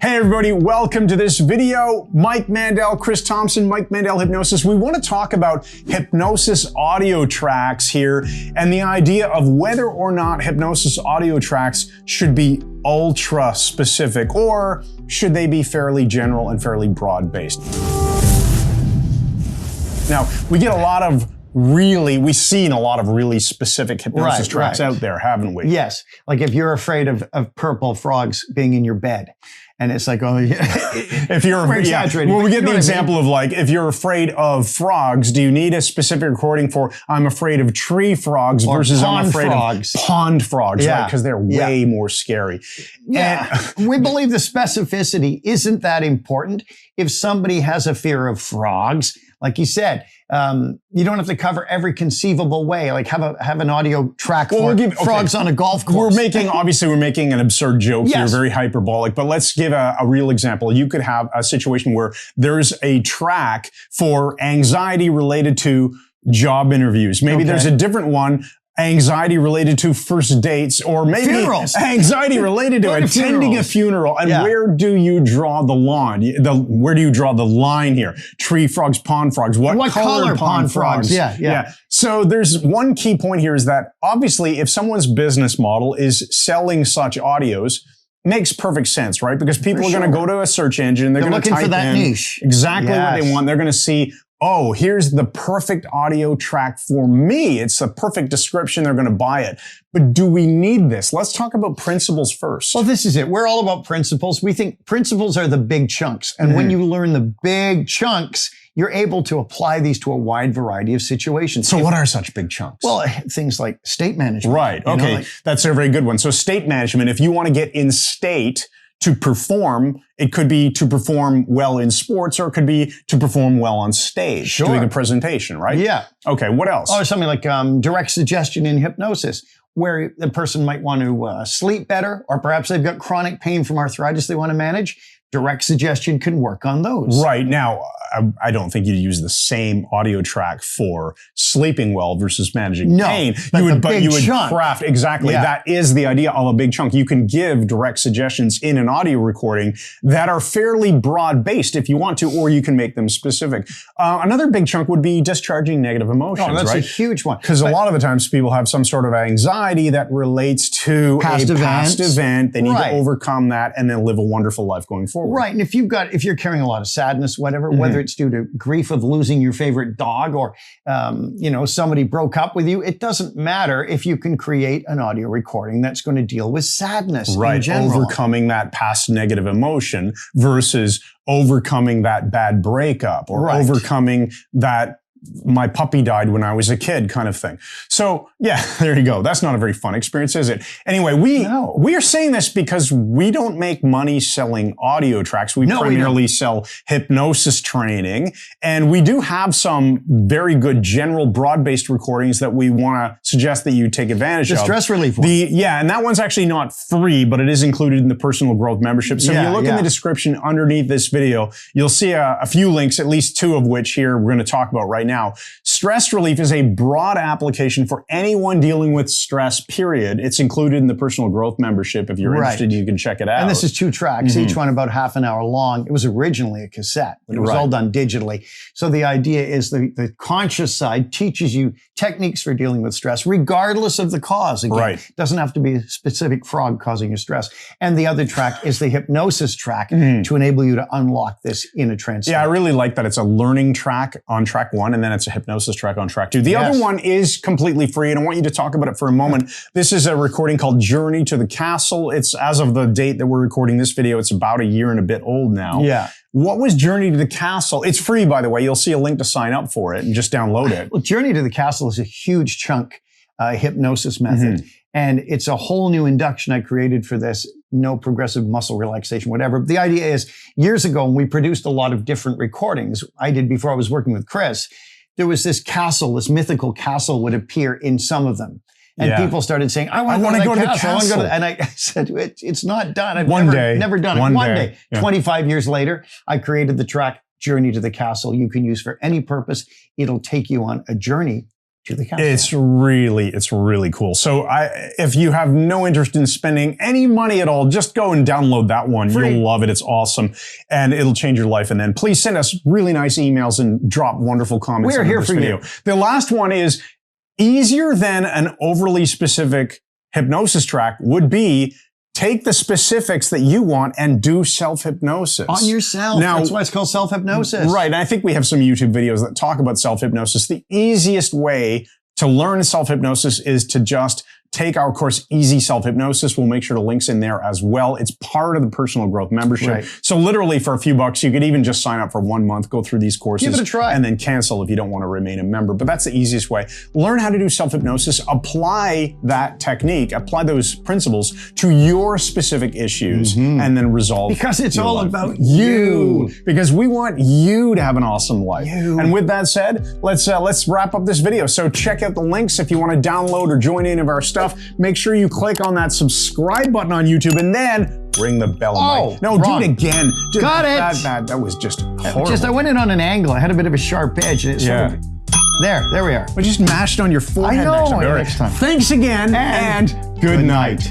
Hey everybody, welcome to this video. Mike Mandel, Chris Thompson, Mike Mandel Hypnosis. We want to talk about hypnosis audio tracks here and the idea of whether or not hypnosis audio tracks should be ultra specific or should they be fairly general and fairly broad based. Now, we've seen a lot of really specific hypnosis tracks out there, haven't we? Yes. Like if you're afraid of purple frogs being in your bed. And it's like, oh, yeah. If you're exaggerating. Well, we get the example of like, if you're afraid of frogs, do you need a specific recording for I'm afraid of tree frogs versus I'm afraid of pond frogs, right? Because they're way more scary. Yeah. And we believe the specificity isn't that important. If somebody has a fear of frogs, like you said, you don't have to cover every conceivable way. Like have an audio track for frogs on a golf course. We're making an absurd joke here, very hyperbolic, but let's give a real example. You could have a situation where there's a track for anxiety related to job interviews. Maybe there's a different one, anxiety related to first dates, or maybe funerals. Anxiety related to attending a funeral. And where do you draw the line? Where do you draw the line here? Tree frogs, pond frogs. What color pond frogs? Yeah. So there's one key point here is that obviously if someone's business model is selling such audios, makes perfect sense, right? Because people are going to go to a search engine. They're going to type for that in niche. Exactly what they want. They're going to see, oh, here's the perfect audio track for me. It's a perfect description. They're going to buy it. But do we need this? Let's talk about principles first. Well, this is it. We're all about principles. We think principles are the big chunks. And when you learn the big chunks, you're able to apply these to a wide variety of situations. So what are such big chunks? Well, things like state management. Right. Okay. That's a very good one. So state management, if you want to get in state to perform, it could be to perform well in sports, or it could be to perform well on stage, doing a presentation, right? Yeah. Okay, what else? Or something like direct suggestion in hypnosis, where the person might want to sleep better, or perhaps they've got chronic pain from arthritis they want to manage. Direct suggestion can work on those. Right. Now, I don't think you'd use the same audio track for sleeping well versus managing pain. You would craft, exactly. That is the idea of a big chunk. You can give direct suggestions in an audio recording that are fairly broad based if you want to, or you can make them specific. Another big chunk would be discharging negative emotions, right? That's a huge one. Because a lot of the times people have some sort of anxiety that relates to past event. They need to overcome that and then live a wonderful life going forward. Right. And if you're carrying a lot of sadness, whatever, whether it's due to grief of losing your favorite dog or, somebody broke up with you, it doesn't matter if you can create an audio recording that's going to deal with sadness in general. Overcoming that past negative emotion versus overcoming that bad breakup or overcoming that my puppy died when I was a kid kind of thing. So yeah, there you go. That's not a very fun experience, is it? Anyway, we are saying this because we don't make money selling audio tracks. We primarily sell hypnosis training, and we do have some very good general broad-based recordings that we want to suggest that you take advantage of. The stress relief one. And that one's actually not free, but it is included in the personal growth membership. So if you look in the description underneath this video, you'll see a few links, at least two of which here we're going to talk about right now. Stress relief is a broad application for anyone dealing with stress, period. It's included in the personal growth membership. If you're interested, you can check it out. And this is 2 tracks, each one about half an hour long. It was originally a cassette, but it was all done digitally. So the idea is the conscious side teaches you techniques for dealing with stress, regardless of the cause. Again, it doesn't have to be a specific frog causing you stress. And the other track is the hypnosis track to enable you to unlock this in a trance. Yeah, I really like that. It's a learning track on track 1, and then it's a hypnosis track on track 2. The other one is completely free, and I want you to talk about it for a moment. This is a recording called Journey to the Castle. It's, as of the date that we're recording this video, it's about a year and a bit old now. Yeah. What was Journey to the Castle? It's free, by the way. You'll see a link to sign up for it and just download it. Well, Journey to the Castle is a huge chunk hypnosis method. And it's a whole new induction I created for this. No progressive muscle relaxation, whatever. The idea is, years ago, when we produced a lot of different recordings, I did before I was working with Chris, there was this castle, this mythical castle would appear in some of them. And people started saying, I want to go to the castle. And I said, it's not done. I've never done it. One day. 25 years later, I created the track Journey to the Castle you can use for any purpose. It'll take you on a journey to the counselor. It's really cool. So if you have no interest in spending any money at all, just go and download that one. Free. You'll love it. It's awesome. And it'll change your life. And then please send us really nice emails and drop wonderful comments. We're here for video. you. The last one is easier than an overly specific hypnosis track would be take the specifics that you want and do self-hypnosis. On yourself. Now, that's why it's called self-hypnosis. Right. And I think we have some YouTube videos that talk about self-hypnosis. The easiest way to learn self-hypnosis is to just take our course, Easy Self-Hypnosis. We'll make sure the link's in there as well. It's part of the personal growth membership. Right. So literally for a few bucks, you could even just sign up for 1 month, go through these courses. Give it a try. And then cancel if you don't want to remain a member. But that's the easiest way. Learn how to do self-hypnosis. Apply that technique, apply those principles to your specific issues and then resolve. Because it's your all life. about you. Because we want you to have an awesome life. And with that said, let's wrap up this video. So check out the links if you want to download or join any of our stuff. Make sure you click on that subscribe button on YouTube and then ring the bell. No, wrong. do it again. Got it. That was just horrible. I went in on an angle. I had a bit of a sharp edge. And it sort of, there we are. But just mashed on your forehead I know. next time. Next time. Thanks again and good night.